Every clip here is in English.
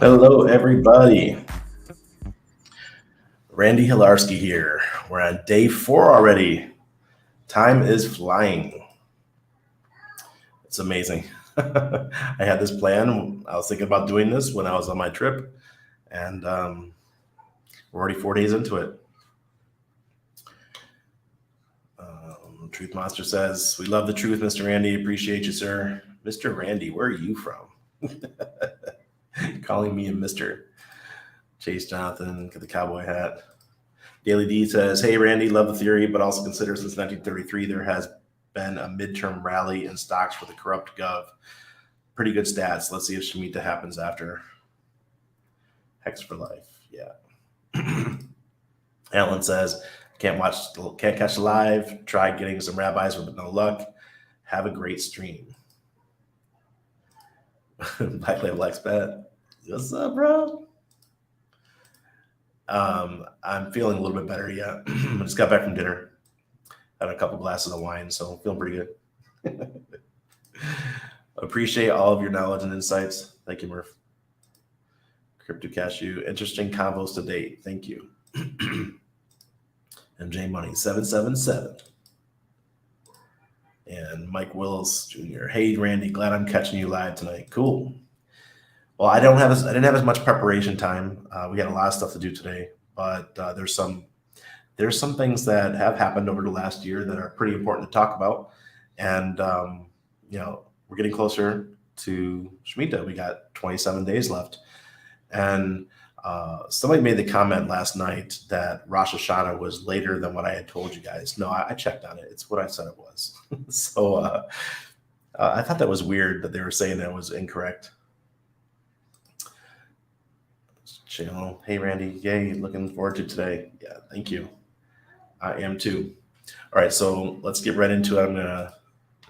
Hello, everybody. Randy Hilarski here. We're on day 4 already. Time is flying. It's amazing. I had this plan. I was thinking about doing this when I was on my trip, and we're already 4 days into it. Truth Monster says, "We love the truth, Mr. Randy. Appreciate you, sir." Mr. Randy, where are you from? Calling me a Mr. Chase Jonathan, get the cowboy hat. Daily D says, "Hey, Randy, love the theory, but also consider since 1933 there has been a midterm rally in stocks for the corrupt gov. Pretty good stats. Let's see if Shemitah happens after. Hex for life." Yeah. Alan says, can't catch the live. Tried getting some rabbis with no luck. Have a great stream. Black Label Expat. What's up, bro? I'm feeling a little bit better. Yeah. I just got back from dinner. Had a couple glasses of wine, so feeling pretty good. Appreciate all of your knowledge and insights. Thank you, Murph. Crypto Cashew, interesting convos to date. Thank you. MJ Money 777. And Mike Willis Jr. Hey, Randy, glad I'm catching you live tonight. Cool. Well, I didn't have as much preparation time. We had a lot of stuff to do today, but there's some things that have happened over the last year that are pretty important to talk about. And we're getting closer to Shemitah. We got 27 days left, and somebody made the comment last night that Rosh Hashanah was later than what I had told you guys. No, I checked on it. It's what I said it was. So I thought that was weird that they were saying that was incorrect. Channel. Hey, Randy. Yay. Looking forward to today. Yeah, thank you. I am too. All right, so let's get right into it. I'm going to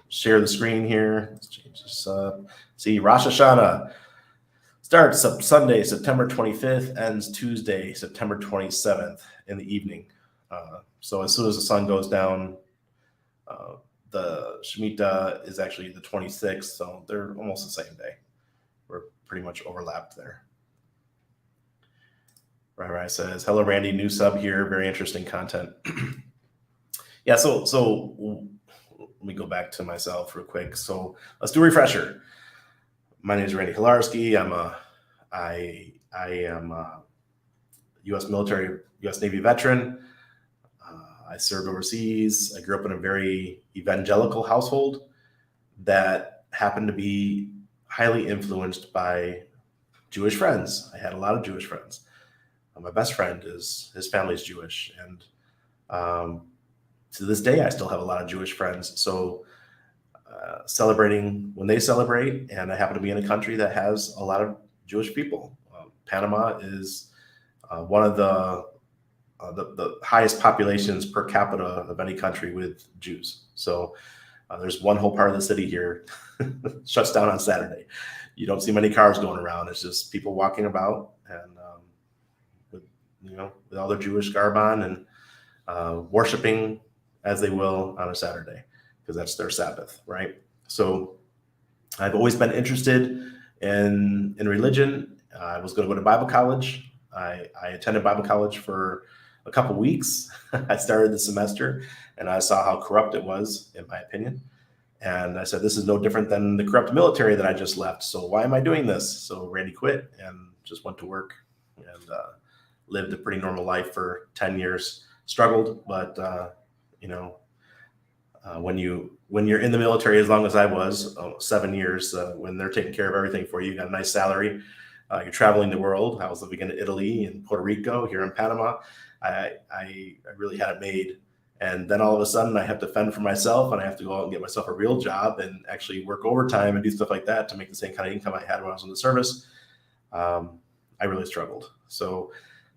share the screen here. Let's change this up. See, Rosh Hashanah starts up Sunday, September 25th, ends Tuesday, September 27th in the evening. So as soon as the sun goes down, the Shemitah is actually the 26th, so they're almost the same day. We're pretty much overlapped there. Right says, "Hello, Randy, new sub here. Very interesting content." Yeah, so let me go back to myself real quick. So let's do a refresher. My name is Randy Hilarski. I am a U.S. military, U.S. Navy veteran. I served overseas. I grew up in a very evangelical household that happened to be highly influenced by Jewish friends. I had a lot of Jewish friends. My best friend his family's Jewish, and to this day, I still have a lot of Jewish friends. So celebrating when they celebrate, and I happen to be in a country that has a lot of Jewish people. Panama is one of the highest populations per capita of any country with Jews. So there's one whole part of the city here shuts down on Saturday. You don't see many cars going around. It's just people walking about and with all their Jewish garb on and worshiping as they will on a Saturday, because that's their Sabbath, right? So I've always been interested in religion. I was going to go to Bible college. I attended Bible college for a couple weeks. I started the semester and I saw how corrupt it was, in my opinion. And I said, this is no different than the corrupt military that I just left. So why am I doing this? So Randy quit and just went to work and lived a pretty normal life for 10 years. Struggled, but when you're in the military, as long as I was, 7 years, when they're taking care of everything for you, you got a nice salary. You're traveling the world. I was living in Italy and Puerto Rico, here in Panama. I really had it made. And then all of a sudden I have to fend for myself and I have to go out and get myself a real job and actually work overtime and do stuff like that to make the same kind of income I had when I was in the service. I really struggled. So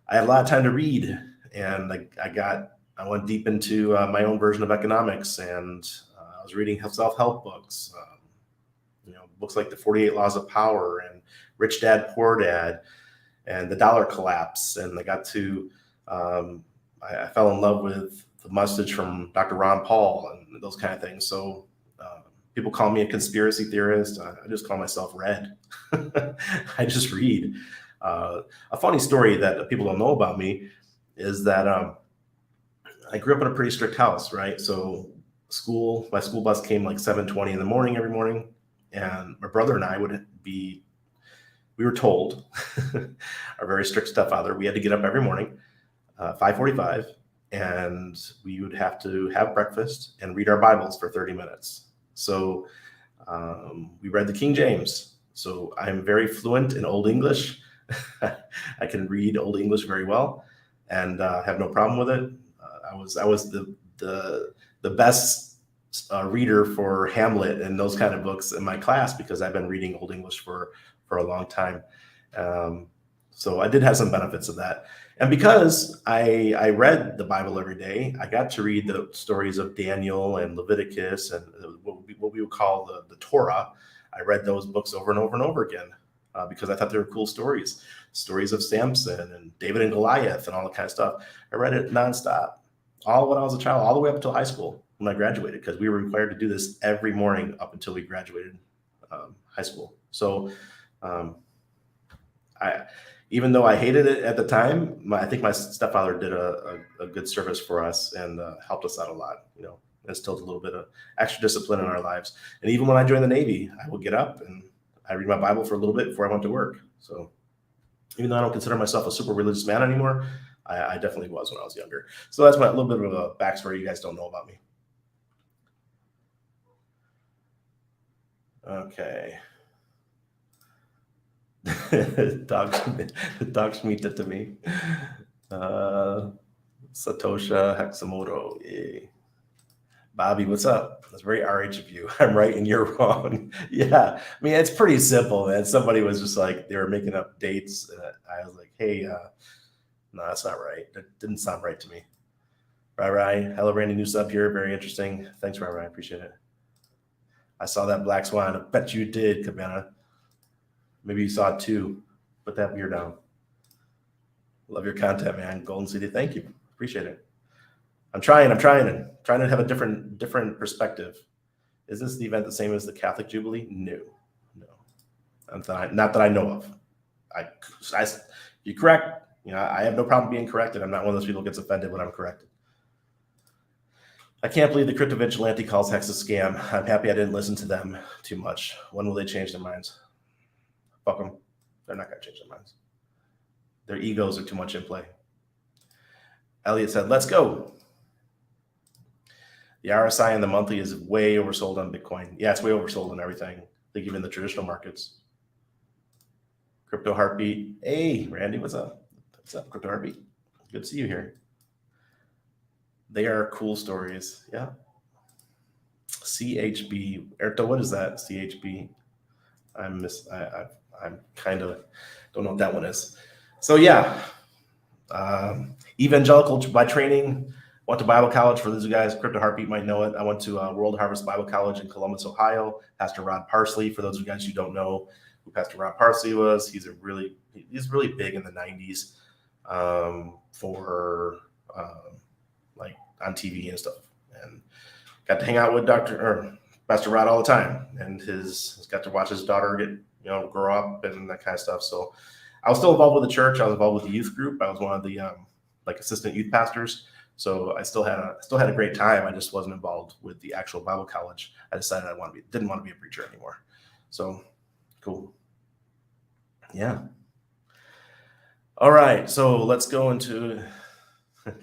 I had a lot of time to read, and I went deep into my own version of economics, and I was reading self-help books, books like The 48 Laws of Power and Rich Dad, Poor Dad, and The Dollar Collapse. And I got to, I fell in love with the message from Dr. Ron Paul and those kind of things. So people call me a conspiracy theorist. I just call myself Red. I just read. A funny story that people don't know about me is that I grew up in a pretty strict house, right? So my school bus came like 7:20 in the morning every morning, and my brother and I we were told, our very strict stepfather, we had to get up every morning, 5:45, and we would have to have breakfast and read our Bibles for 30 minutes. So we read the King James. So I'm very fluent in Old English. I can read Old English very well, and have no problem with it. I was the best reader for Hamlet and those kind of books in my class because I've been reading Old English for a long time. So I did have some benefits of that. And because I read the Bible every day, I got to read the stories of Daniel and Leviticus and what we would call the Torah. I read those books over and over and over again because I thought they were cool stories of Samson and David and Goliath and all that kind of stuff. I read it nonstop, all when I was a child, all the way up until high school when I graduated, because we were required to do this every morning up until we graduated high school. So even though I hated it at the time, I think my stepfather did a good service for us and helped us out a lot, instilled a little bit of extra discipline in our lives. And even when I joined the Navy, I would get up and I read my Bible for a little bit before I went to work. So even though I don't consider myself a super religious man anymore, I definitely was when I was younger. So that's my little bit of a backstory you guys don't know about me. Okay. Dog Shemitah to me. Satosha Hexamoto. Yay. Bobby, what's up? That's very RH of you. I'm right and you're wrong. Yeah. I mean, it's pretty simple, man. Somebody was just like, they were making up dates. And I was like, hey, no, that's not right. That didn't sound right to me. Rai. Hello, Randy. New sub here. Very interesting. Thanks, Rai. I appreciate it. I saw that black swan. I bet you did, Cabana. Maybe you saw it too. Put that beer down. Love your content, man. Golden City. Thank you. Appreciate it. I'm trying to have a different perspective. Is this the event the same as the Catholic Jubilee? No. Not that I know of. You're correct. I have no problem being corrected. I'm not one of those people who gets offended when I'm corrected. I can't believe the crypto vigilante calls Hex a scam. I'm happy I didn't listen to them too much. When will they change their minds? Fuck them. They're not going to change their minds. Their egos are too much in play. Elliot said, let's go. The RSI and the monthly is way oversold on Bitcoin. Yeah, it's way oversold on everything. I think even the traditional markets. Crypto Heartbeat. Hey, Randy, what's up? What's up, Crypto Heartbeat? Good to see you here. They are cool stories. Yeah. CHB. Erto, what is that? CHB. I'm kind of don't know what that one is. So yeah, evangelical by training. Went to Bible college. For those of you guys, Crypto Heartbeat might know it. I went to World Harvest Bible College in Columbus, Ohio. Pastor Rod Parsley. For those of you guys who don't know who Pastor Rod Parsley was, he's really big in the 90s for like on TV and stuff. And got to hang out with Pastor Rod all the time, and got to watch his daughter get grow up and that kind of stuff. So I was still involved with the church. I was involved with the youth group. I was one of the assistant youth pastors. So I still had a great time. I just wasn't involved with the actual Bible college. I decided didn't want to be a preacher anymore. So cool. Yeah. All right. So let's go into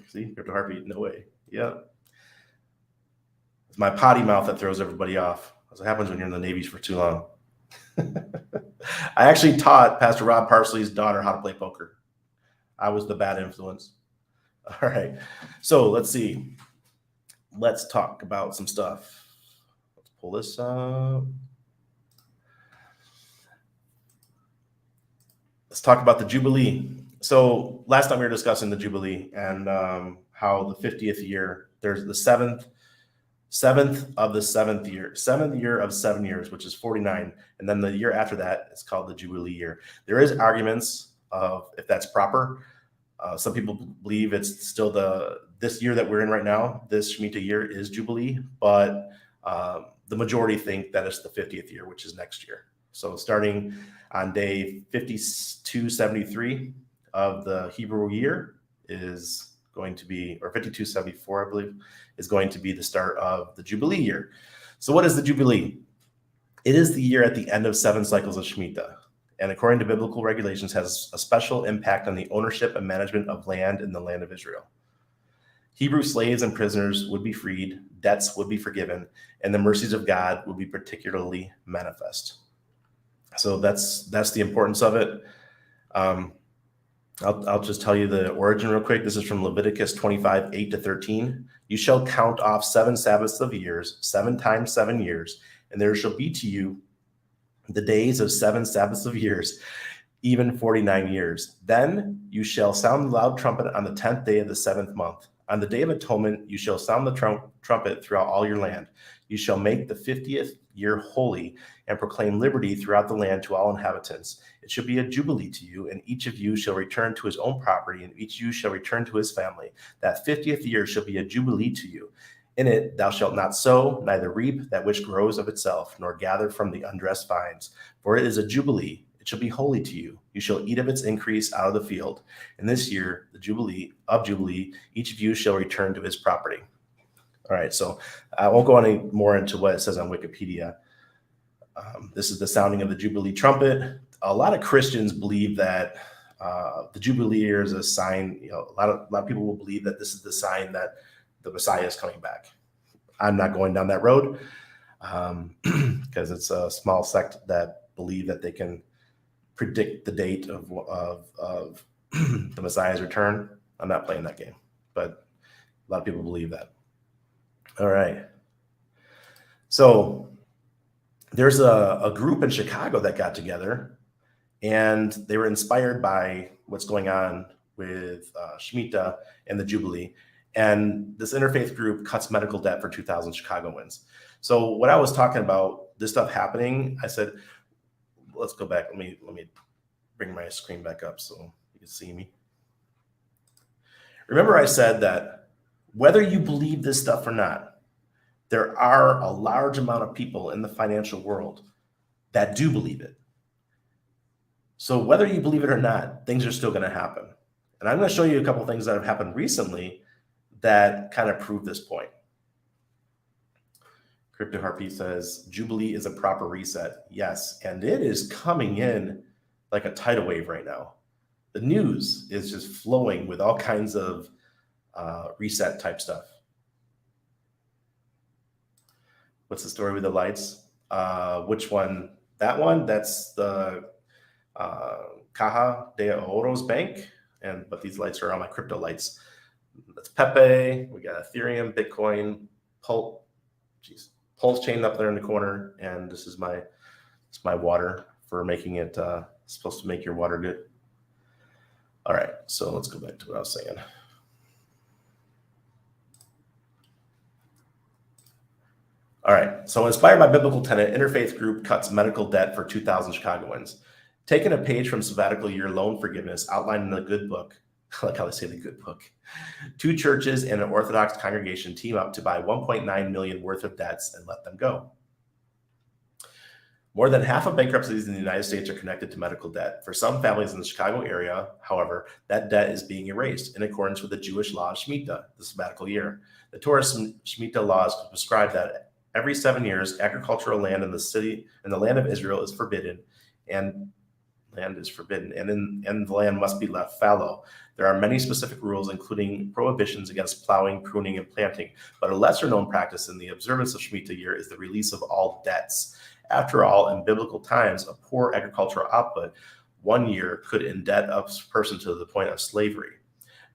see Crypto Heartbeat. No way. Yeah. It's my potty mouth that throws everybody off. That's what happens when you're in the Navy for too long. I actually taught Pastor Rob Parsley's daughter how to play poker. I was the bad influence. All right. So let's see. Let's talk about some stuff. Let's pull this up. Let's talk about the Jubilee. So last time we were discussing the Jubilee and how the 50th year, there's the seventh of the seventh year of 7 years, which is 49. And then the year after that, it's called the Jubilee year. There is arguments of if that's proper. Some people believe it's still this year that we're in right now, this Shemitah year is Jubilee, but the majority think that it's the 50th year, which is next year. So starting on day 5273 of the Hebrew year is going to be, or 5274, I believe, is going to be the start of the Jubilee year. So what is the Jubilee? It is the year at the end of 7 cycles of Shemitah, and according to biblical regulations has a special impact on the ownership and management of land in the land of Israel. Hebrew slaves and prisoners would be freed, debts would be forgiven, and the mercies of God would be particularly manifest. So that's the importance of it. I'll just tell you the origin real quick. This is from Leviticus 25, 8-13. You shall count off 7 Sabbaths of years, 7 times 7 years, and there shall be to you the days of 7 Sabbaths of years, even 49 years. Then you shall sound the loud trumpet on the 10th day of the 7th month. On the Day of Atonement, you shall sound the trumpet throughout all your land. You shall make the 50th year holy and proclaim liberty throughout the land to all inhabitants. It shall be a jubilee to you, and each of you shall return to his own property, and each of you shall return to his family. That 50th year shall be a jubilee to you. In it thou shalt not sow, neither reap that which grows of itself, nor gather from the undressed vines. For it is a jubilee. It shall be holy to you. You shall eat of its increase out of the field. And this year, the Jubilee, each of you shall return to his property. All right, so I won't go any more into what it says on Wikipedia. This is the sounding of the Jubilee trumpet. A lot of Christians believe that the Jubilee year is a sign. A lot of people will believe that this is the sign that the Messiah is coming back. I'm not going down that road because it's a small sect that believe that they can predict the date of the Messiah's return. I'm not playing that game, but a lot of people believe that. All right. So there's a group in Chicago that got together, and they were inspired by what's going on with Shemitah and the Jubilee. And this interfaith group cuts medical debt for 2,000 Chicagoans. So what I was talking about, this stuff happening, I said, let's go back. Let me bring my screen back up so you can see me. Remember I said that whether you believe this stuff or not, there are a large amount of people in the financial world that do believe it. So whether you believe it or not, things are still going to happen. And I'm going to show you a couple things that have happened recently that kind of prove this point. Crypto Harpy says, Jubilee is a proper reset. Yes, and it is coming in like a tidal wave right now. The news is just flowing with all kinds of reset type stuff. What's the story with the lights? Which one? That one? That's the Caja de Oro's bank. But these lights are all my crypto lights. That's Pepe. We got Ethereum, Bitcoin, Pulse chained up there in the corner, and this is my water for making it supposed to make your water good. All right, so let's go back to what I was saying. All right, so inspired by biblical tenet, interfaith group cuts medical debt for 2,000 Chicagoans. Taking a page from sabbatical year loan forgiveness outlined in the good book, I like how they say the good book. 2 churches and an Orthodox congregation team up to buy 1.9 million worth of debts and let them go. More than half of bankruptcies in the United States are connected to medical debt. For some families in the Chicago area, however, that debt is being erased in accordance with the Jewish law of Shemitah, the sabbatical year. The Torah Shemitah laws prescribe that every 7 years, agricultural land in the land of Israel is forbidden, and the land must be left fallow. There are many specific rules, including prohibitions against plowing, pruning, and planting. But a lesser known practice in the observance of Shemitah year is the release of all debts. After all, in biblical times, a poor agricultural output 1 year could indebt a person to the point of slavery.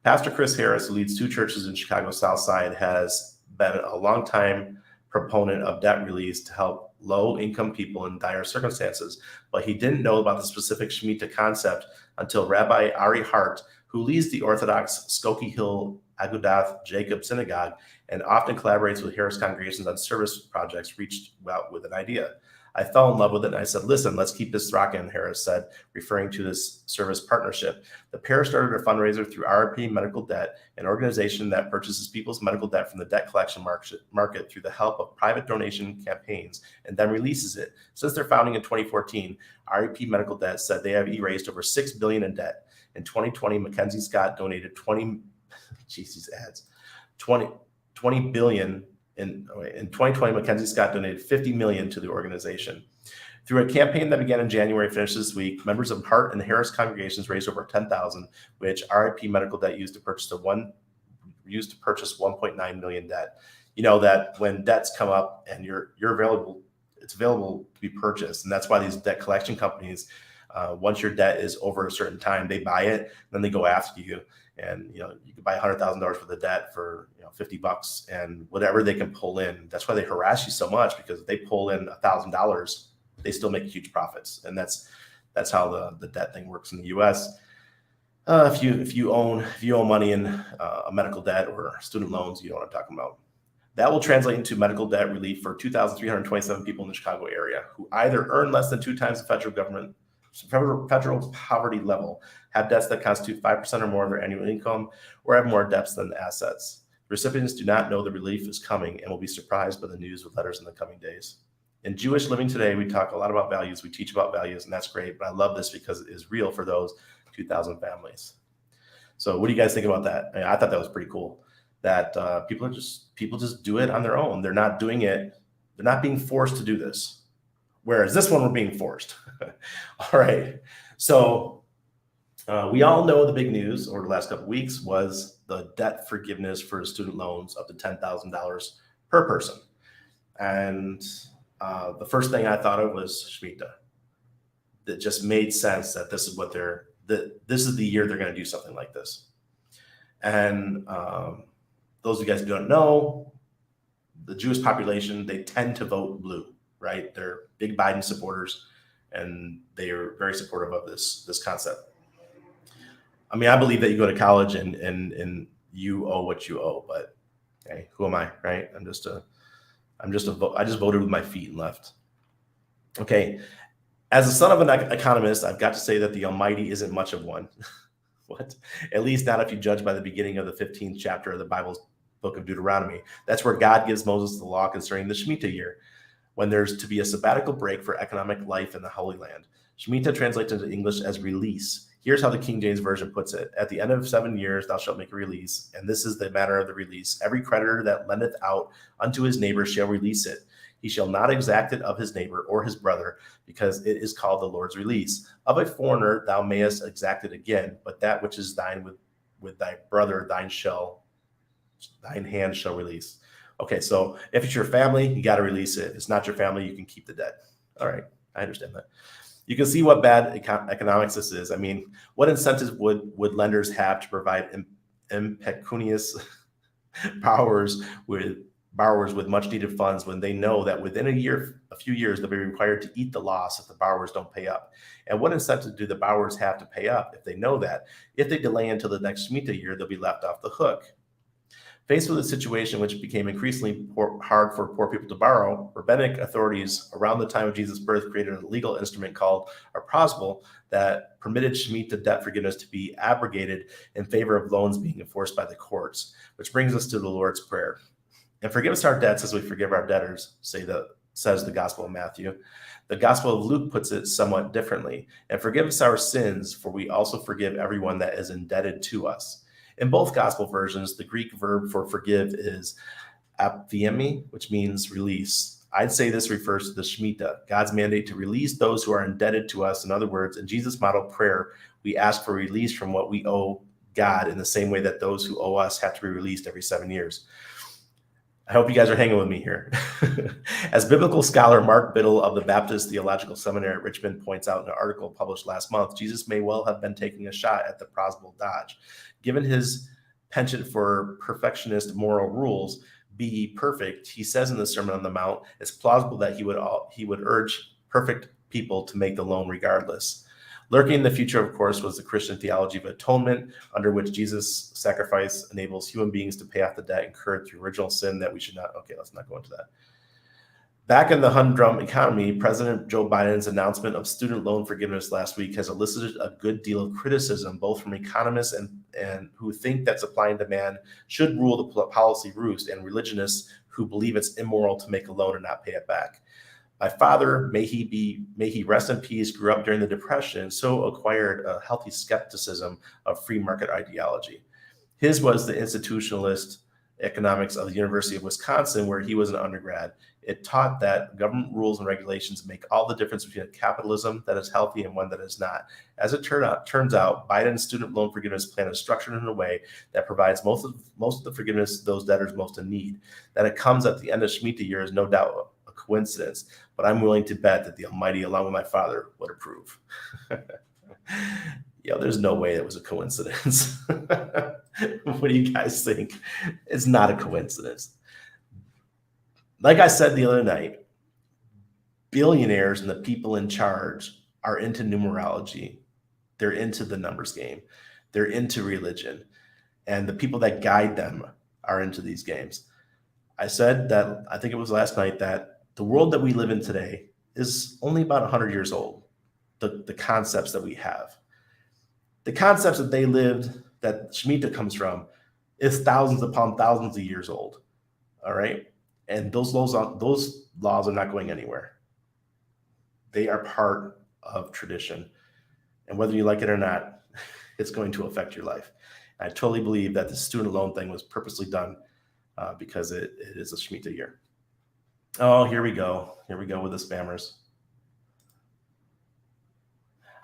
Pastor Chris Harris, who leads 2 churches in Chicago South Side, has been a longtime proponent of debt release to help low-income people in dire circumstances, but he didn't know about the specific Shemitah concept until Rabbi Ari Hart, who leads the Orthodox Skokie Hill Agudath Jacob Synagogue and often collaborates with Harris congregations on service projects, reached out with an idea. I fell in love with it, and I said, listen, let's keep this rocking, Harris said, referring to this service partnership. The pair started a fundraiser through RIP Medical Debt, an organization that purchases people's medical debt from the debt collection market through the help of private donation campaigns and then releases it. Since their founding in 2014, RIP Medical Debt said they have erased over $6 billion in debt. In 2020, Mackenzie Scott donated 20 billion. In 2020, Mackenzie Scott donated $50 million to the organization. Through a campaign that began in January, finished this week, members of Hart and Harris congregations raised over $10,000, which RIP Medical Debt used to purchase 1.9 million debt. You know that when debts come up and you're available, it's available to be purchased, and that's why these debt collection companies, once your debt is over a certain time, they buy it, then they go after you. And, you can buy $100,000 worth of debt for, $50 and whatever they can pull in. That's why they harass you so much, because if they pull in $1,000, they still make huge profits. And that's how the debt thing works in the U.S. If you own money in a medical debt or student loans, you know what I'm talking about. That will translate into medical debt relief for 2,327 people in the Chicago area who either earn less than 2 times the federal poverty level, have debts that constitute 5% or more of their annual income, or have more debts than assets. The recipients do not know the relief is coming and will be surprised by the news with letters in the coming days. In Jewish Living Today, we talk a lot about values. We teach about values, and that's great. But I love this because it is real for those 2,000 families. So what do you guys think about that? I thought that was pretty cool. That people just do it on their own. They're not doing it. They're not being forced to do this. Whereas this one, we're being forced. All right. So we all know the big news over the last couple of weeks was the debt forgiveness for student loans up to $10,000 per person. And the first thing I thought of was Shemitah. That just made sense that this is this is the year they're going to do something like this. And those of you guys who don't know, the Jewish population, they tend to vote blue, right? They're big Biden supporters, and they are very supportive of this concept. I mean, I believe that you go to college and you owe what you owe, but hey, who am I, right? I just voted with my feet and left. Okay. As a son of an economist, I've got to say that the Almighty isn't much of one. What? At least not if you judge by the beginning of the 15th chapter of the Bible's book of Deuteronomy. That's where God gives Moses the law concerning the Shemitah year, when there's to be a sabbatical break for economic life in the Holy Land. Shemitah translates into English as release. Here's how the King James Version puts it. At the end of 7 years, thou shalt make a release, and this is the manner of the release. Every creditor that lendeth out unto his neighbor shall release it. He shall not exact it of his neighbor or his brother, because it is called the Lord's release. Of a foreigner thou mayest exact it again, but that which is thine with thy brother, thine hand shall release. Okay, so if it's your family, you got to release it. If it's not your family, you can keep the debt. All right, I understand that. You can see what bad economics this is. I mean, what incentives would lenders have to provide impecunious borrowers with much needed funds when they know that within a few years, they'll be required to eat the loss if the borrowers don't pay up? And what incentive do the borrowers have to pay up if they know that if they delay until the next Shemitah year, they'll be left off the hook? Faced with a situation which became increasingly hard for poor people to borrow, rabbinic authorities around the time of Jesus' birth created a legal instrument called a prosbul that permitted Shemitah debt forgiveness to be abrogated in favor of loans being enforced by the courts, which brings us to the Lord's Prayer. And forgive us our debts as we forgive our debtors, says the Gospel of Matthew. The Gospel of Luke puts it somewhat differently. And forgive us our sins, for we also forgive everyone that is indebted to us. In both gospel versions, the Greek verb for forgive is aphiemi, which means release. I'd say this refers to the Shemitah, God's mandate to release those who are indebted to us. In other words, in Jesus' model prayer, we ask for release from what we owe God in the same way that those who owe us have to be released every 7 years. I hope you guys are hanging with me here. As biblical scholar Mark Biddle of the Baptist Theological Seminary at Richmond points out in an article published last month, Jesus may well have been taking a shot at the prosbul dodge. Given his penchant for perfectionist moral rules, be ye perfect, he says in the Sermon on the Mount, it's plausible that he would urge perfect people to make the loan regardless. Lurking in the future, of course, was the Christian theology of atonement, under which Jesus' sacrifice enables human beings to pay off the debt incurred through original sin that we should not. Okay, let's not go into that. Back in the humdrum economy, President Joe Biden's announcement of student loan forgiveness last week has elicited a good deal of criticism, both from economists and who think that supply and demand should rule the policy roost, and religionists who believe it's immoral to make a loan and not pay it back. My father, may he rest in peace, grew up during the Depression and so acquired a healthy skepticism of free market ideology. His was the institutionalist economics of the University of Wisconsin, where he was an undergrad. It taught that government rules and regulations make all the difference between a capitalism that is healthy and one that is not. As it turns out, Biden's student loan forgiveness plan is structured in a way that provides most of the forgiveness to those debtors most in need. That it comes at the end of Shemitah year is no doubt a coincidence, but I'm willing to bet that the Almighty, along with my father, would approve. There's no way it was a coincidence. What do you guys think? It's not a coincidence. Like I said the other night, billionaires and the people in charge are into numerology. They're into the numbers game. They're into religion. And the people that guide them are into these games. I said that, I think it was last night, that the world that we live in today is only about 100 years old. The concepts that we have. The concepts that they lived, that Shemitah comes from, is thousands upon thousands of years old. All right? And those laws are not going anywhere. They are part of tradition. And whether you like it or not, it's going to affect your life. I totally believe that the student loan thing was purposely done because it is a Shemitah year. Oh, here we go. Here we go with the spammers.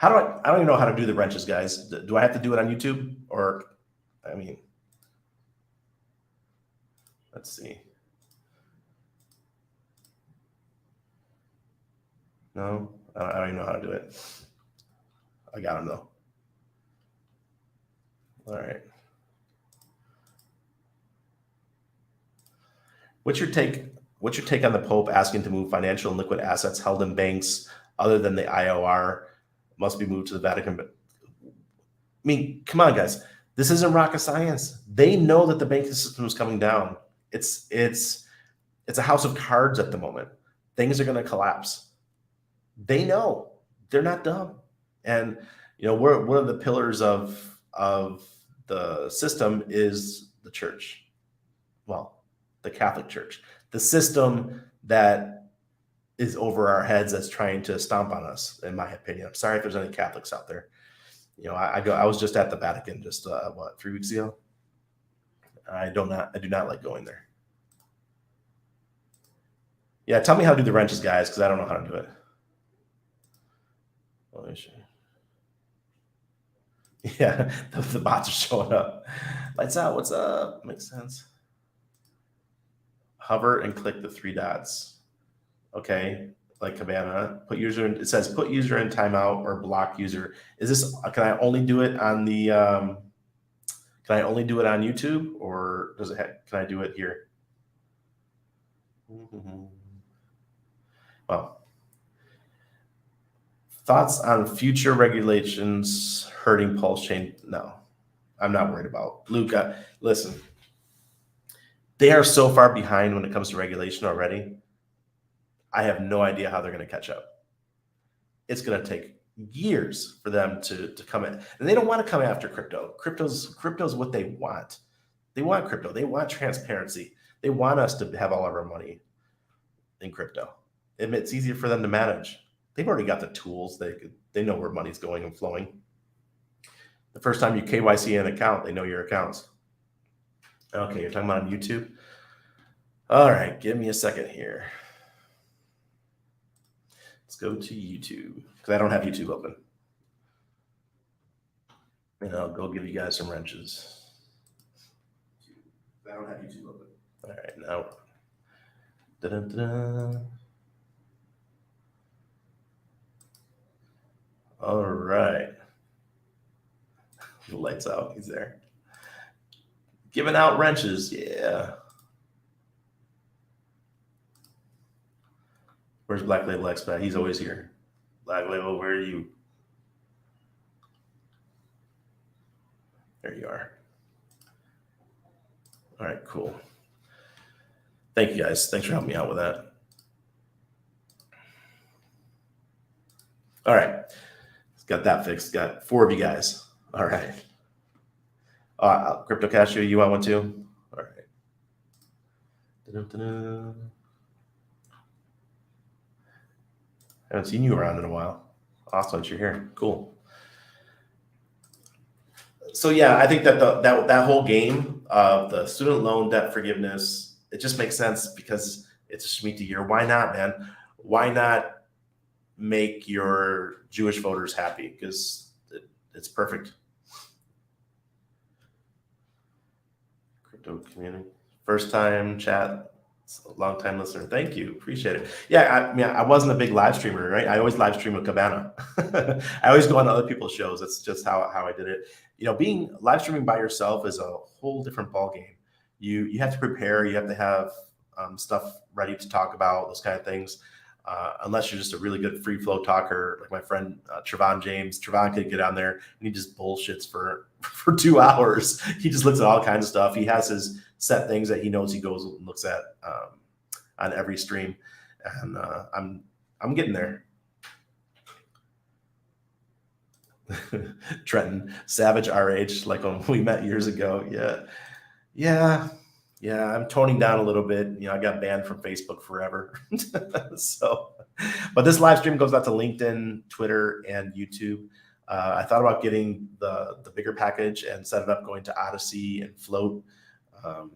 I don't even know how to do the wrenches, guys. Do I have to do it on YouTube? Or, let's see. No, I don't even know how to do it. I got him though. All right. What's your take on the Pope asking to move financial and liquid assets held in banks other than the IOR must be moved to the Vatican? Come on, guys. This isn't rocket science. They know that the banking system is coming down. It's a house of cards at the moment. Things are going to collapse. They know. They're not dumb. And one of the pillars of the system is the church. Well, the Catholic Church. The system that is over our heads that's trying to stomp on us, in my opinion. I'm sorry if there's any Catholics out there. I was just at the Vatican just 3 weeks ago. I do not like going there. Yeah, tell me how to do the wrenches, guys, because I don't know how to do it. Yeah, the bots are showing up. Lights out. What's up? Makes sense. Hover and click the 3 dots. Okay, like Cabana. It says put user in timeout or block user. Is this? Can I only do it on the? Can I only do it on YouTube, or can I do it here? Well, thoughts on future regulations hurting pulse chain? No, I'm not worried about. Luca, listen, they are so far behind when it comes to regulation already. I have no idea how they're going to catch up. It's going to take years for them to come in. And they don't want to come after crypto. Crypto's what they want. They want crypto. They want transparency. They want us to have all of our money in crypto. It's easier for them to manage. They've already got the tools. They know where money's going and flowing. The first time you KYC an account, they know your accounts. Okay, you're talking about on YouTube? All right, give me a second here. Let's go to YouTube, because I don't have YouTube open. And I'll go give you guys some wrenches. I don't have YouTube open. All right, now. Da-da-da-da. All right. Lights out. He's there. Giving out wrenches. Yeah. Where's Black Label Expat? He's always here. Black Label, where are you? There you are. All right, cool. Thank you, guys. Thanks for helping me out with that. All right. Got that fixed. Got 4 of you guys. All right. Crypto Cashew, you want one too? All right. Da-da-da-da. I haven't seen you around in a while. Awesome that you're here. Cool. So yeah, I think that that whole game of the student loan debt forgiveness, it just makes sense because it's a Shemitah year. Why not, man? Why not make your Jewish voters happy? Because it's perfect. Crypto community, first time chat, long time listener. Thank you, appreciate it. Yeah, I mean, I wasn't a big live streamer, right? I always live stream with Cabana. I always go on other people's shows. That's just how I did it. You know, being live streaming by yourself is a whole different ball game. You have to prepare. You have to have stuff ready to talk about, those kind of things. Unless you're just a really good free flow talker, like my friend Trevon James. Trevon could get on there and he just bullshits for 2 hours. He just looks at all kinds of stuff. He has his set things that he knows he goes and looks at on every stream, and I'm getting there. Trenton, savage RH, like when we met years ago. Yeah. I'm toning down a little bit. You know, I got banned from Facebook forever. So, but this live stream goes out to LinkedIn, Twitter, and YouTube. I thought about getting the bigger package and set it up going to Odyssey and Float. You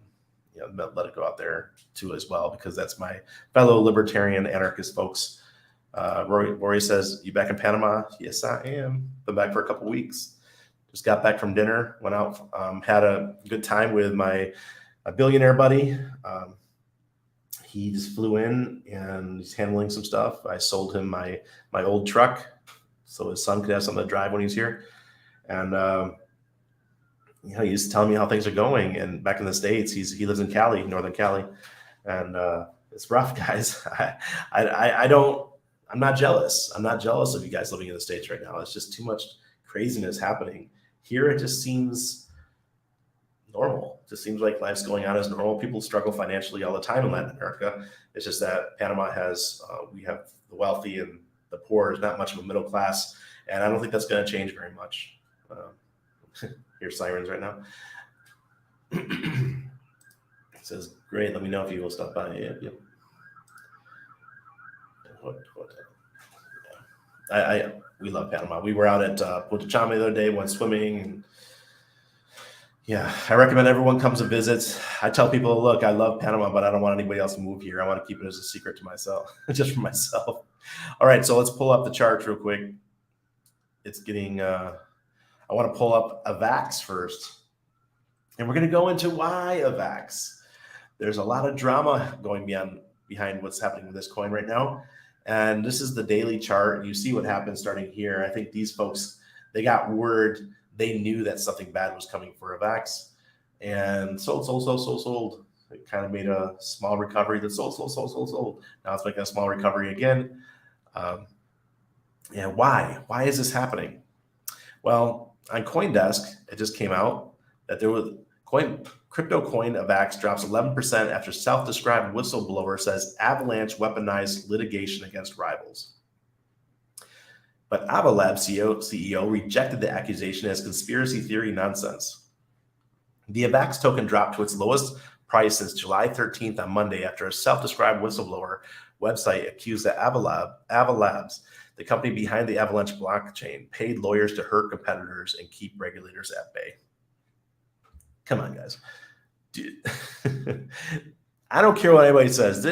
know, let it go out there too as well, because that's my fellow libertarian anarchist folks. Rory says, "You back in Panama?" Yes, I am. Been back for a couple weeks. Just got back from dinner. Went out, had a good time with my billionaire buddy. He just flew in and he's handling some stuff. I sold him my old truck so his son could have something to drive when he's here. And you know, he's telling me how things are going. And back in the States, he lives in Cali, Northern Cali, and it's rough, guys. I'm not jealous. I'm not jealous of you guys living in the States right now. It's just too much craziness happening here. It just seems normal. It just seems like life's going on as normal. People struggle financially all the time in Latin America. It's just that Panama has, we have the wealthy and the poor. Is not much of a middle class. And I don't think that's going to change very much. Hear sirens right now. It says, great, let me know if you will stop by. Yep. We love Panama. We were out at Punta Chame the other day, went swimming, and yeah, I recommend everyone comes and visits. I tell people, look, I love Panama, but I don't want anybody else to move here. I want to keep it as a secret to myself, just for myself. All right, so let's pull up the charts real quick. It's getting, I want to pull up AVAX first. And we're going to go into why AVAX. There's a lot of drama going behind what's happening with this coin right now. And this is the daily chart. You see what happened starting here. I think these folks, they got word. They knew that something bad was coming for AVAX, and sold. It kind of made a small recovery. That sold. Now it's making a small recovery again. And why? Why is this happening? Well, on CoinDesk, it just came out that there was crypto coin AVAX drops 11% after self-described whistleblower says Avalanche weaponized litigation against rivals. But Avalanche CEO rejected the accusation as conspiracy theory nonsense. The AVAX token dropped to its lowest price since July 13th on Monday after a self-described whistleblower website accused that Avalabs, the company behind the Avalanche blockchain, paid lawyers to hurt competitors and keep regulators at bay. Come on, guys. Dude. I don't care what anybody says.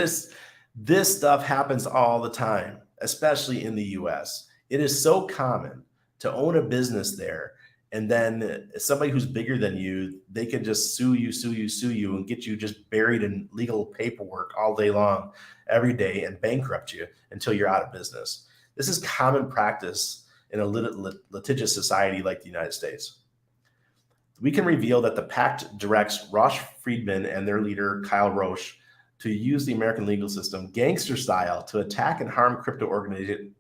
This stuff happens all the time, especially in the US. It is so common to own a business there, and then somebody who's bigger than you, they can just sue you and get you just buried in legal paperwork all day long, every day, and bankrupt you until you're out of business. This is common practice in a litigious society like the United States. We can reveal that the pact directs Roche Friedman and their leader, Kyle Roche, to use the American legal system gangster style to attack and harm crypto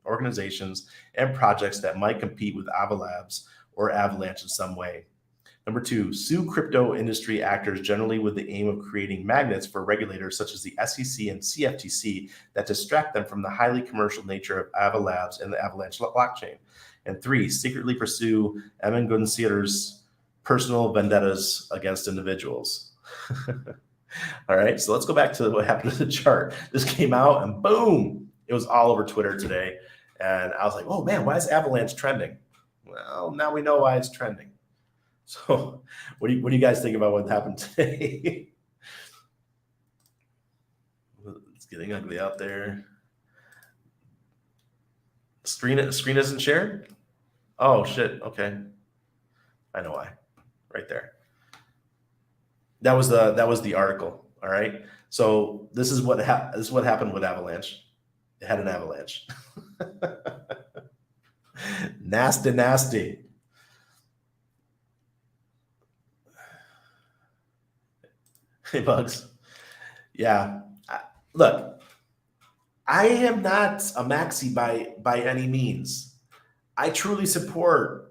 organizations and projects that might compete with Avalabs or Avalanche in some way. Number 2, sue crypto industry actors generally with the aim of creating magnets for regulators such as the SEC and CFTC that distract them from the highly commercial nature of Avalanche and the Avalanche blockchain. And 3, secretly pursue Emin Gunsider's personal vendettas against individuals. All right, so let's go back to what happened to the chart. This came out and boom, it was all over Twitter today. And I was like, oh man, why is Avalanche trending? Well, now we know why it's trending. So what do you guys think about what happened today? It's getting ugly out there. Screen isn't shared? Oh shit, okay. I know why. Right there. That was the article. All right. So this is what happened with Avalanche. It had an avalanche. Nasty. Hey, Bugs. Yeah. Look, I am not a maxi by any means. I truly support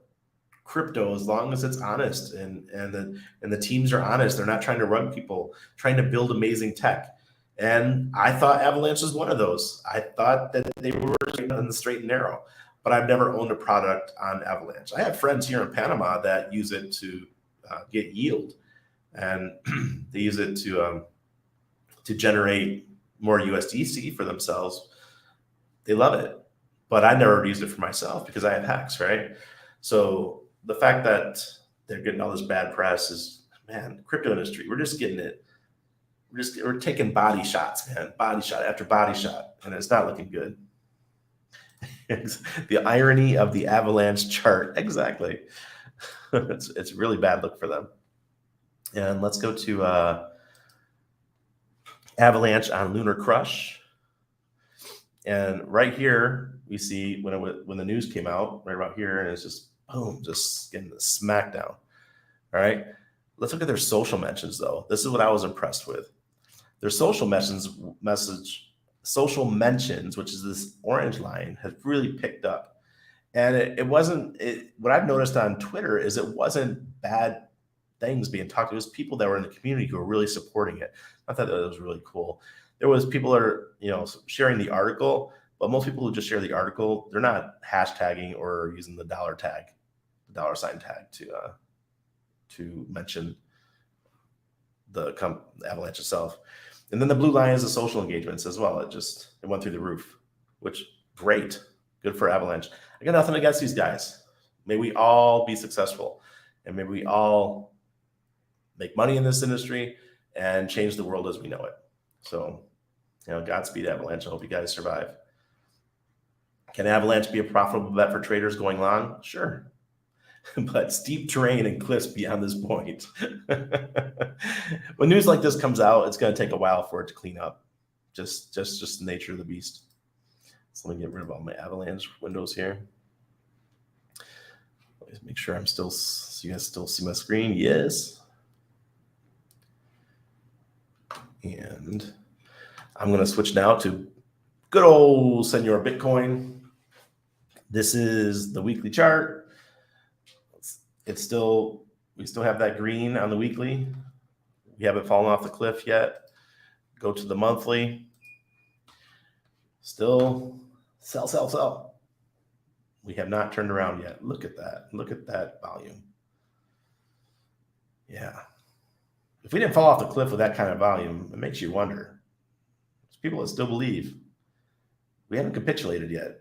crypto as long as it's honest and the teams are honest. They're not trying to run people, trying to build amazing tech. And I thought Avalanche was one of those. I thought that they were on the straight and narrow, but I've never owned a product on Avalanche. I have friends here in Panama that use it to get yield, and they use it to generate more USDC for themselves. They love it, but I never used it for myself because I have hacks, right? So the fact that they're getting all this bad press is, man, crypto industry, we're just getting it. We're taking body shots, man, body shot after body shot, and it's not looking good. The irony of the Avalanche chart, exactly. It's a really bad look for them. And let's go to Avalanche on Lunar Crush. And right here, we see when the news came out, right about here, and it's just boom, just getting the smackdown. All right. Let's look at their social mentions, though. This is what I was impressed with. Their social mentions, which is this orange line, has really picked up. And it wasn't, what I've noticed on Twitter is it wasn't bad things being talked. It was people that were in the community who were really supporting it. I thought that was really cool. There was people that are, sharing the article, but most people who just share the article, they're not hashtagging or using the dollar sign tag to mention the Avalanche itself. And then the blue line is the social engagements as well. It went through the roof, which great, good for Avalanche. I got nothing against these guys. May we all be successful, and may we all make money in this industry and change the world as we know it. So, Godspeed, Avalanche. I hope you guys survive. Can Avalanche be a profitable bet for traders going long? Sure. But steep terrain and cliffs beyond this point. When news like this comes out, it's going to take a while for it to clean up. Just the nature of the beast. So let me get rid of all my Avalanche windows here. Let's make sure so you guys still see my screen. Yes. And I'm going to switch now to good old Senor Bitcoin. This is the weekly chart. We still have that green on the weekly. We haven't fallen off the cliff yet. Go to the monthly. Still sell. We have not turned around yet. Look at that. Look at that volume. Yeah. If we didn't fall off the cliff with that kind of volume, it makes you wonder. There's people that still believe we haven't capitulated yet.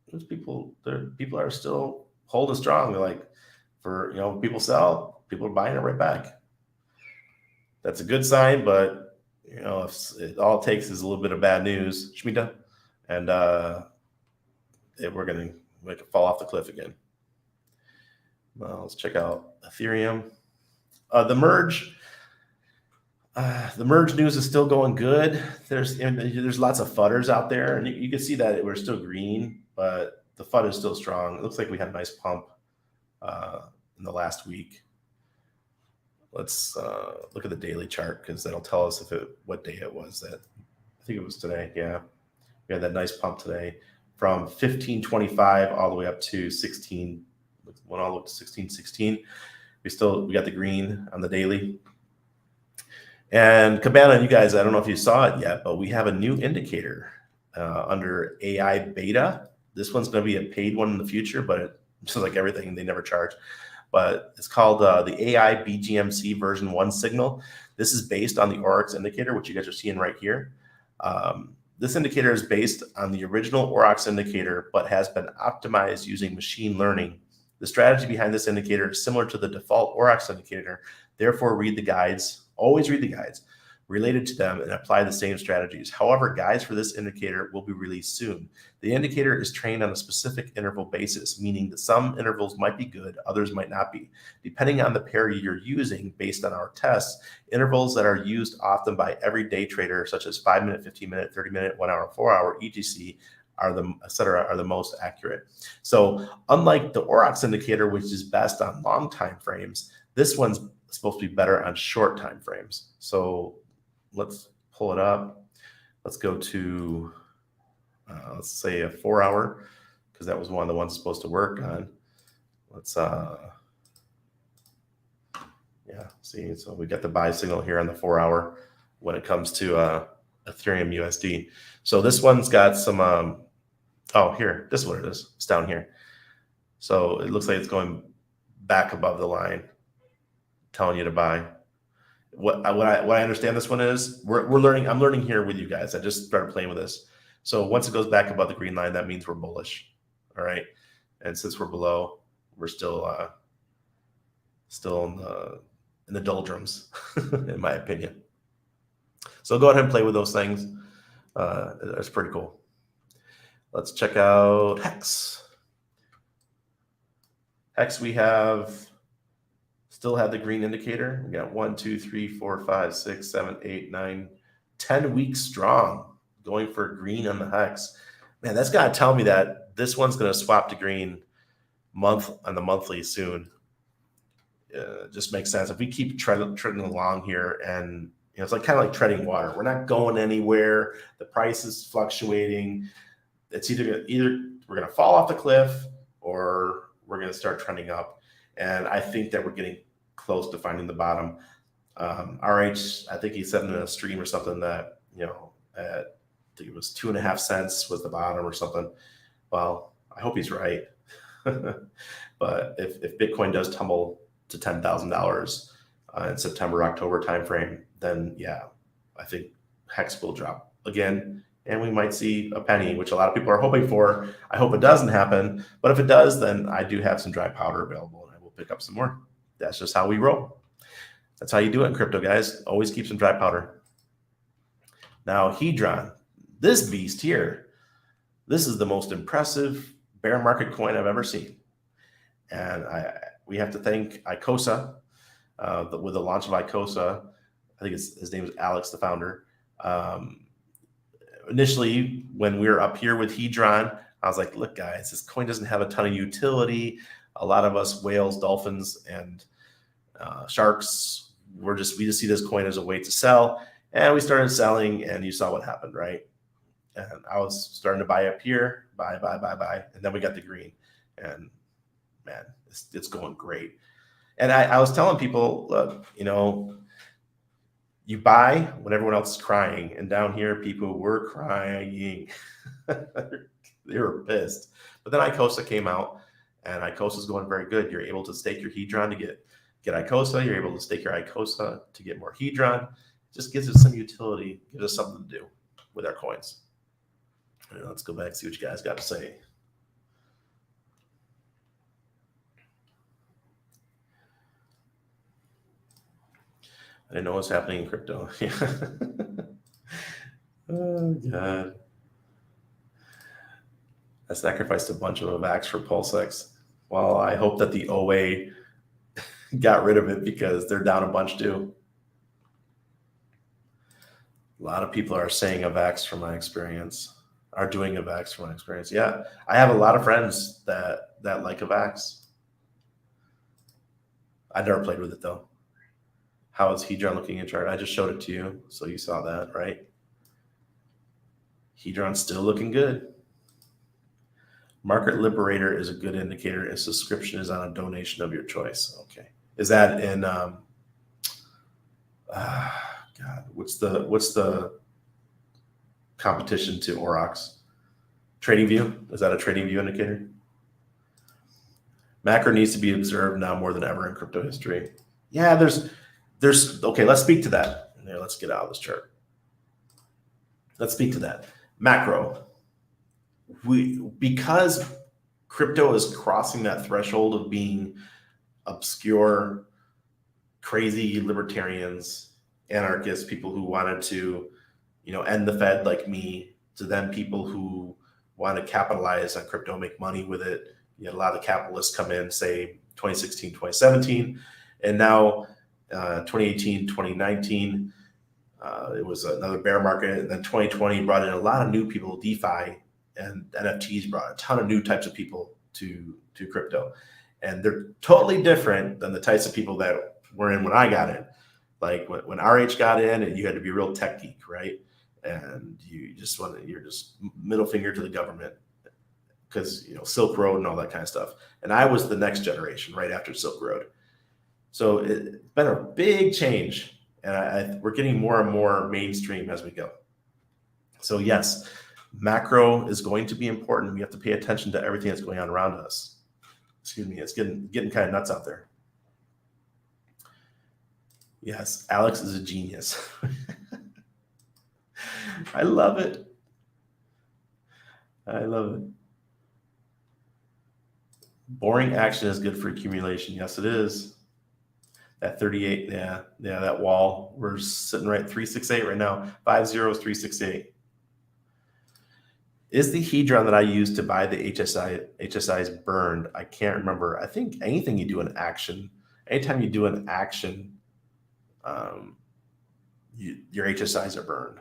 There's people are still holding strong. They're like, people sell, people are buying it right back. That's a good sign, but if it all it takes is a little bit of bad news, Shemitah, and we're gonna make it fall off the cliff again. Well, let's check out Ethereum. The merge news is still going good. There's lots of fudders out there, and you can see that we're still green, but the FUD is still strong. It looks like we had a nice pump in the last week. Let's look at the daily chart because that'll tell us what day it was. I think it was today. Yeah, we had that nice pump today from 1525 all the way up to 16. Went all the way up to 1616. We got the green on the daily. And Cabana, you guys, I don't know if you saw it yet, but we have a new indicator under AI beta. This one's going to be a paid one in the future, but just like everything, they never charge. But it's called the AI BGMC version 1 signal. This is based on the Oryx indicator, which you guys are seeing right here. This indicator is based on the original Oryx indicator, but has been optimized using machine learning. The strategy behind this indicator is similar to the default Oryx indicator. Therefore, read the guides. Always read the guides related to them and apply the same strategies. However, guides for this indicator will be released soon. The indicator is trained on a specific interval basis, meaning that some intervals might be good, others might not be. Depending on the pair you're using based on our tests, intervals that are used often by every day trader, such as 5 minute, 15 minute, 30 minute, 1 hour, 4 hour, etc., are the most accurate. So unlike the Oryx indicator, which is best on long time frames, this one's supposed to be better on short time frames. So let's pull it up. Let's go to, let's say a 4 hour, because that was one of the ones supposed to work on. Let's, yeah, see, so we got the buy signal here on the 4 hour when it comes to Ethereum USD. So this one's got some, oh, here, this is what it is. It's down here. So it looks like it's going back above the line, telling you to buy. What I understand this one is, we're learning. I'm learning here with you guys. I just started playing with this. So once it goes back above the green line, that means we're bullish. All right. And since we're below, we're still in the doldrums, in my opinion. So go ahead and play with those things. That's pretty cool. Let's check out Hex. Hex, we still have the green indicator. We got 1, 2, 3, 4, 5, 6, 7, 8, 9, 10 weeks strong, going for green on the Hex. Man, that's got to tell me that this one's going to swap to green on the monthly soon. Just makes sense. If we keep treading along here, and it's like kind of like treading water. We're not going anywhere. The price is fluctuating. It's either we're going to fall off the cliff or we're going to start trending up. And I think that we're getting close to finding the bottom. RH, I think he said in a stream or something that, I think it was 2.5 cents was the bottom or something. Well, I hope he's right. But if Bitcoin does tumble to $10,000 in September, October timeframe, then yeah, I think Hex will drop again. And we might see a penny, which a lot of people are hoping for. I hope it doesn't happen. But if it does, then I do have some dry powder available and I will pick up some more. That's just how we roll. That's how you do it in crypto, guys. Always keep some dry powder. Now, Hedron, this beast here, this is the most impressive bear market coin I've ever seen. And we have to thank Icosa with the launch of Icosa. I think his name is Alex, the founder. Initially, when we were up here with Hedron, I was like, look, guys, this coin doesn't have a ton of utility. A lot of us whales, dolphins, and sharks, we just see this coin as a way to sell. And we started selling, and you saw what happened, right? And I was starting to buy up here, buy. And then we got the green. And man, it's going great. And I was telling people, look, you buy when everyone else is crying. And down here, people were crying. They were pissed. But then Icosa came out, and Icosa is going very good. You're able to stake your Hedron to get Icosa. You're able to stake your Icosa to get more Hedron. It just gives us some utility, gives us something to do with our coins. Let's go back and see what you guys got to say. I didn't know what was happening in crypto. Oh, God. I sacrificed a bunch of AVAX for PulseX. Well, I hope that the OA got rid of it because they're down a bunch too. A lot of people are saying AVAX from my experience, are doing AVAX from my experience. Yeah, I have a lot of friends that like AVAX. I never played with it though. How is Hedron looking in chart? I just showed it to you, so you saw that, right? Hedron's still looking good. Market Liberator is a good indicator. A subscription is on a donation of your choice. Okay. Is that in God? What's the competition to Aurochs? Trading View? Is that a Trading View indicator? Macro needs to be observed now more than ever in crypto history. Yeah, there's okay. Let's speak to that. Here, let's get out of this chart. Let's speak to that. Macro. Because crypto is crossing that threshold of being obscure, crazy libertarians, anarchists, people who wanted to, end the Fed like me, to then people who want to capitalize on crypto, make money with it. You had a lot of capitalists come in, say 2016, 2017, and now 2018, 2019, it was another bear market. And then 2020 brought in a lot of new people, DeFi and NFTs brought a ton of new types of people to crypto. And they're totally different than the types of people that were in when I got in. Like when RH got in, you had to be a real tech geek, right? And you're just middle finger to the government because, Silk Road and all that kind of stuff. And I was the next generation right after Silk Road. So it's been a big change. And we're getting more and more mainstream as we go. So yes, macro is going to be important. We have to pay attention to everything that's going on around us. Excuse me, it's getting kind of nuts out there. Yes, Alex is a genius. I love it. I love it. Boring action is good for accumulation. Yes, it is. That 38, yeah, that wall. We're sitting right at 368 right now. 50 is 368. Is the hedron that I used to buy the HSIs burned? I can't remember. I think anything you do an action, anytime you do an action, your HSIs are burned.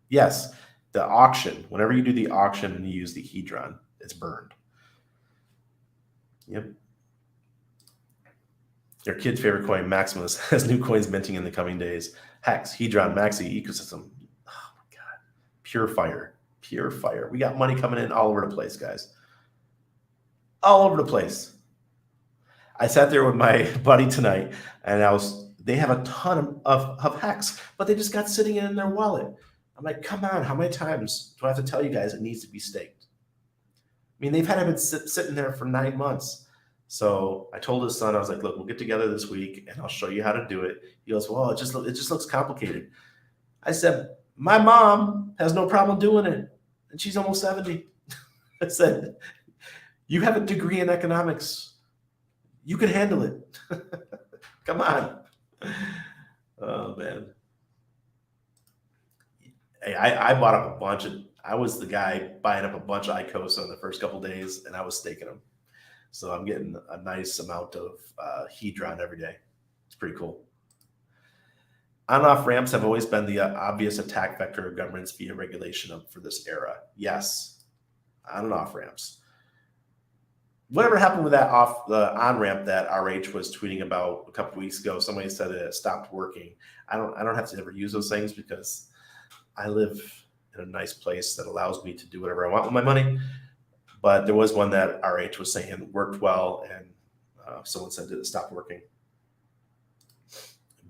Yes, the auction. Whenever you do the auction and you use the hedron, it's burned. Yep. Your kid's favorite coin, Maximus, has new coins minting in the coming days. Hex, Hedron, Maxi, ecosystem. Oh my God. Pure fire. Pure fire. We got money coming in all over the place, guys. All over the place. I sat there with my buddy tonight, and they have a ton of Hex, but they just got sitting in their wallet. I'm like, come on, how many times do I have to tell you guys it needs to be staked? I mean, they've had it sitting there for 9 months. So I told his son, I was like, look, we'll get together this week and I'll show you how to do it. He goes, well, it just looks complicated. I said, my mom has no problem doing it. And she's almost 70. I said, you have a degree in economics. You can handle it. Come on. Oh, man. Hey, I bought up a bunch I was the guy buying up a bunch of ICOs on the first couple of days, and I was staking them. So I'm getting a nice amount of hedron every day. It's pretty cool. On-off ramps have always been the obvious attack vector of governments via regulation for this era. Yes, on and off ramps. Whatever happened with that on-ramp that RH was tweeting about a couple of weeks ago? Somebody said it stopped working. I don't have to ever use those things because I live in a nice place that allows me to do whatever I want with my money. But there was one that RH was saying worked well, and someone said it stopped working.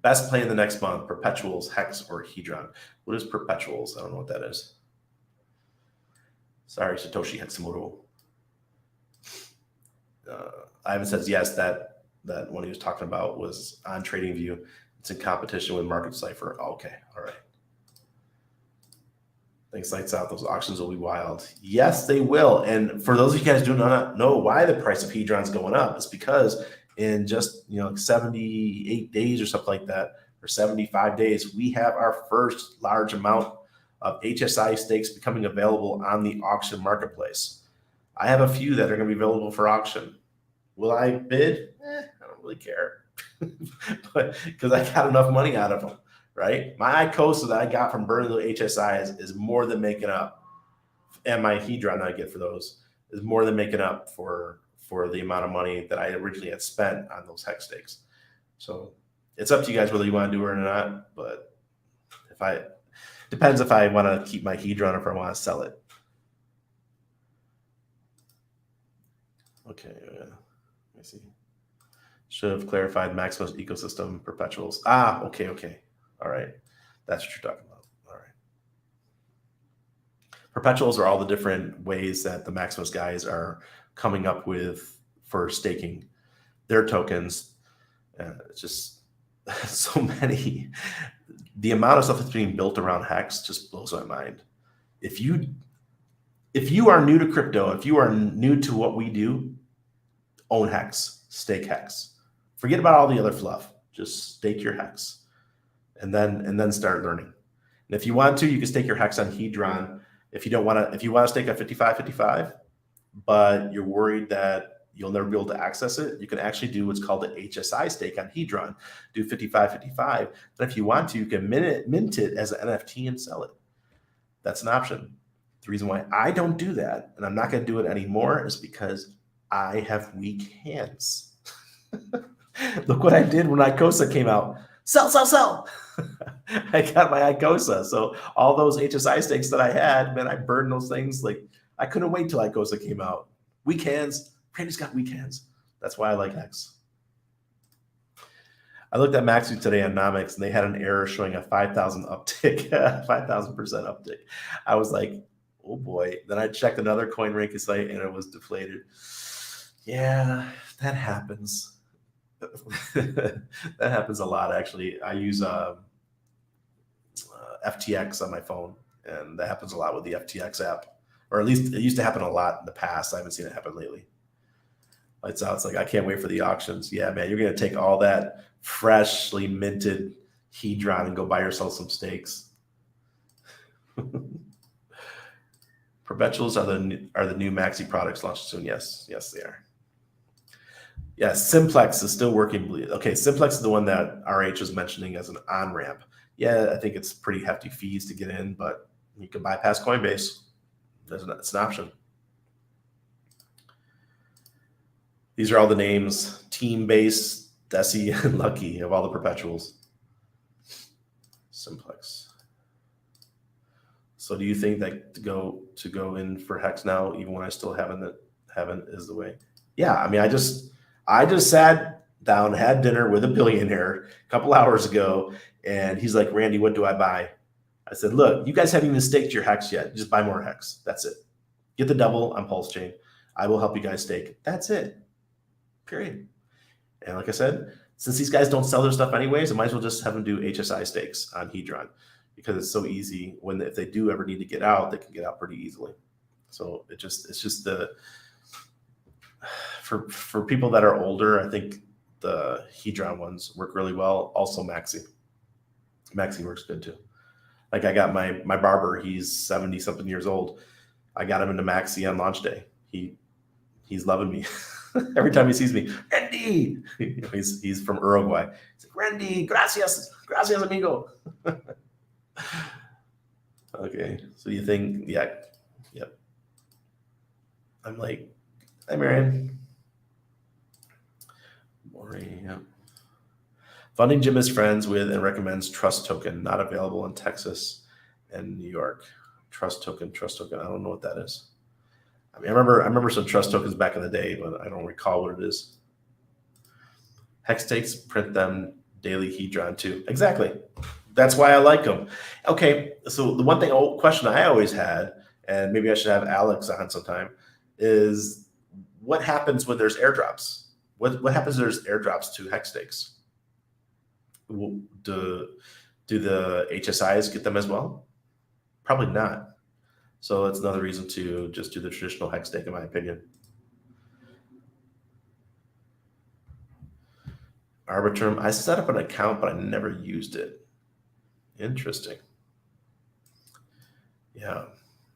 Best play in the next month, perpetuals, Hex, or hedron. What is perpetuals? I don't know what that is. Sorry, Satoshi Hatsumoto. Ivan says, yes, that one he was talking about was on TradingView. It's in competition with Market Cipher. Oh, okay, all right. Thanks, lights out. Those auctions will be wild. Yes, they will. And for those of you guys who do not know why the price of hedron is going up, it's because in just 78 days or something like that, or 75 days, we have our first large amount of HSI stakes becoming available on the auction marketplace. I have a few that are going to be available for auction. Will I bid? I don't really care, but because I got enough money out of them. Right, my ICOSA that I got from burning the HSI is more than making up, and my hedron that I get for those is more than making up for the amount of money that I originally had spent on those hex stakes. So it's up to you guys whether you want to do it or not. But depends if I want to keep my hedron or if I want to sell it. Okay, let me see. Should have clarified Maximus ecosystem perpetuals. Ah, okay. All right. That's what you're talking about. All right. Perpetuals are all the different ways that the Maximus guys are coming up with for staking their tokens. It's just so many. The amount of stuff that's being built around Hex just blows my mind. If you are new to crypto, if you are new to what we do, own Hex, stake Hex. Forget about all the other fluff. Just stake your Hex, and then start learning. And if you want to, you can stake your Hex on Hedron. If you want to stake at 55.55, but you're worried that you'll never be able to access it, you can actually do what's called an HSI stake on Hedron. Do 55.55. Then if you want to, you can mint it as an NFT and sell it. That's an option. The reason why I don't do that, and I'm not going to do it anymore, is because I have weak hands. Look what I did when Icosa came out. Sell. I got my Icosa. So all those HSI stakes that I had, man, I burned those things. Like, I couldn't wait till Icosa came out. Weak hands. Randy's got weak hands. That's why I like Hex. I looked at Maxi today on Nomics, and they had an error showing a 5,000 uptick, 5,000% uptick. I was like, oh boy. Then I checked another CoinRanker site, and it was deflated. Yeah, that happens. That happens a lot, actually. I use FTX on my phone, and that happens a lot with the FTX app. Or at least it used to happen a lot in the past. I haven't seen it happen lately. Lights out. It's like, I can't wait for the auctions. Yeah, man, you're going to take all that freshly minted Hedron and go buy yourself some stakes. Perpetuals are the new Maxi products launched soon. Yes, they are. Yeah, Simplex is still working. Okay, Simplex is the one that RH was mentioning as an on-ramp. Yeah, I think it's pretty hefty fees to get in, but you can bypass Coinbase. It's an option. These are all the names: Teambase, Deci, and Lucky of all the perpetuals. Simplex. So do you think that to go in for Hex now, even when I still haven't is the way? Yeah, I mean, I just sat down, had dinner with a billionaire a couple hours ago, and he's like, Randy, what do I buy? I said, look, you guys haven't even staked your Hex yet. Just buy more Hex. That's it. Get the double on Pulse Chain. I will help you guys stake. That's it. Period. And like I said, since these guys don't sell their stuff anyways, I might as well just have them do HSI stakes on Hedron, because it's so easy. If they do ever need to get out, they can get out pretty easily. So it's just the for people that are older, I think the Hedron ones work really well. Also Maxi works good too. Like, I got my barber, he's 70 something years old. I got him into Maxi on launch day. He's loving me. Every time he sees me, Randy, he's from Uruguay. He's like, Randy, gracias amigo. Okay, so you think, yep. I'm like, hi, Marion. Yep. Funding Jim is friends with and recommends Trust Token, not available in Texas and New York. Trust Token. I don't know what that is. I mean, I remember some Trust Tokens back in the day, but I don't recall what it is. Hex stakes, print them daily Hedron too. Exactly. That's why I like them. Okay, so the question I always had, and maybe I should have Alex on sometime, is what happens when there's airdrops? What happens when there's airdrops to Hex stakes? Do the HSIs get them as well? Probably not. So that's another reason to just do the traditional Hex stake, in my opinion. Arbitrum, I set up an account, but I never used it. Interesting. Yeah,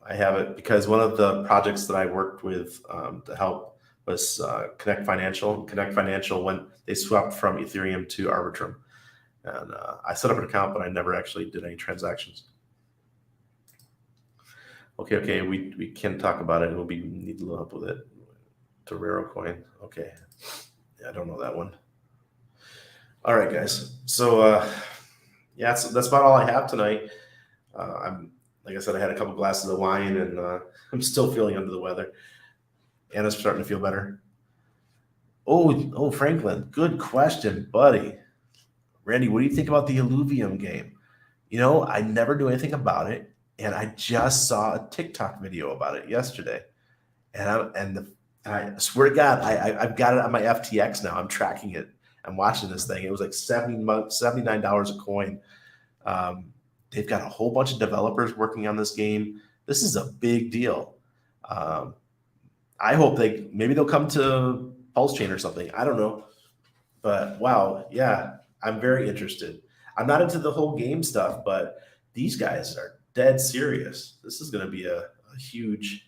I have it because one of the projects that I worked with to help was Connect Financial. Connect Financial, when they swapped from Ethereum to Arbitrum. And I set up an account, but I never actually did any transactions. Okay, we can talk about it. We need a little help with it. Torero coin. Okay, yeah, I don't know that one. All right, guys. So yeah, that's about all I have tonight. Like I said, I had a couple glasses of wine, and I'm still feeling under the weather. Anna's starting to feel better. Oh, Franklin, good question, buddy. Randy, what do you think about the Illuvium game? I never knew anything about it, and I just saw a TikTok video about it yesterday. I swear to God, I've got it on my FTX now. I'm tracking it. I'm watching this thing. It was like $79 a coin. They've got a whole bunch of developers working on this game. This is a big deal. I hope maybe they'll come to Pulse Chain or something. I don't know. But wow, yeah, I'm very interested. I'm not into the whole game stuff, but these guys are dead serious. This is going to be a huge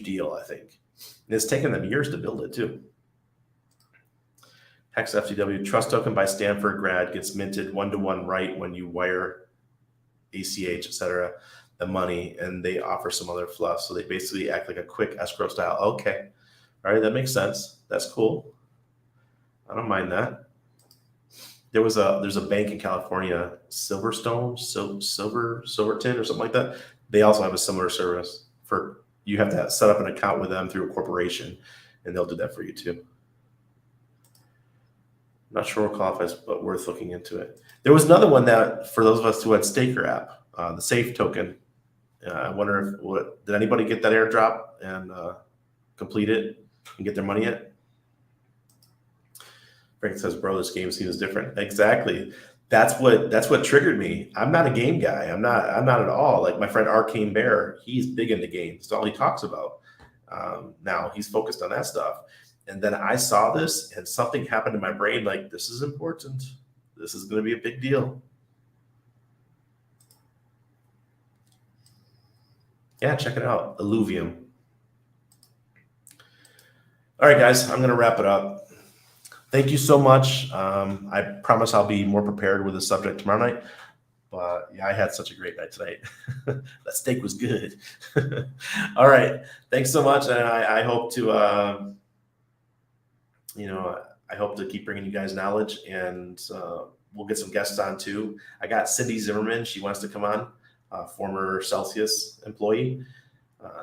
deal, I think. And it's taken them years to build it too. Hex FTW trust token by Stanford grad gets minted 1-to-1 right when you wire ACH, etc. the money, and they offer some other fluff. So they basically act like a quick escrow style. Okay, all right, that makes sense. That's cool. I don't mind that. There's a bank in California, Silverton or something like that. They also have a similar service for you have to set up an account with them through a corporation, and they'll do that for you too. I'm not sure what qualifies, but worth looking into it. There was another one that for those of us who had Staker app, the Safe token. I wonder did anybody get that airdrop and complete it and get their money yet? Frank says, "Bro, this game seems different." Exactly. That's what triggered me. I'm not a game guy. I'm not at all. Like my friend Arcane Bear, he's big into games. It's all he talks about. Now he's focused on that stuff. And then I saw this, and something happened in my brain. Like, this is important. This is going to be a big deal. Yeah, check it out. Illuvium. All right, guys, I'm going to wrap it up. Thank you so much. I promise I'll be more prepared with the subject tomorrow night. But yeah, I had such a great night tonight. That steak was good. All right. Thanks so much. And I hope to, I hope to keep bringing you guys knowledge, and we'll get some guests on too. I got Cindy Zimmerman. She wants to come on, former Celsius employee.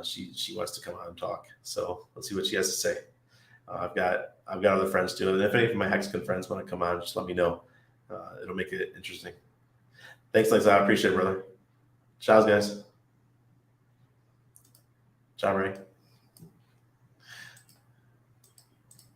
She wants to come on and talk. So let's see what she has to say. I've got other friends too. And if any of my Hexagon friends want to come on, just let me know. It'll make it interesting. Thanks, Liza. I appreciate it, brother. Ciao, guys. Ciao, Ray.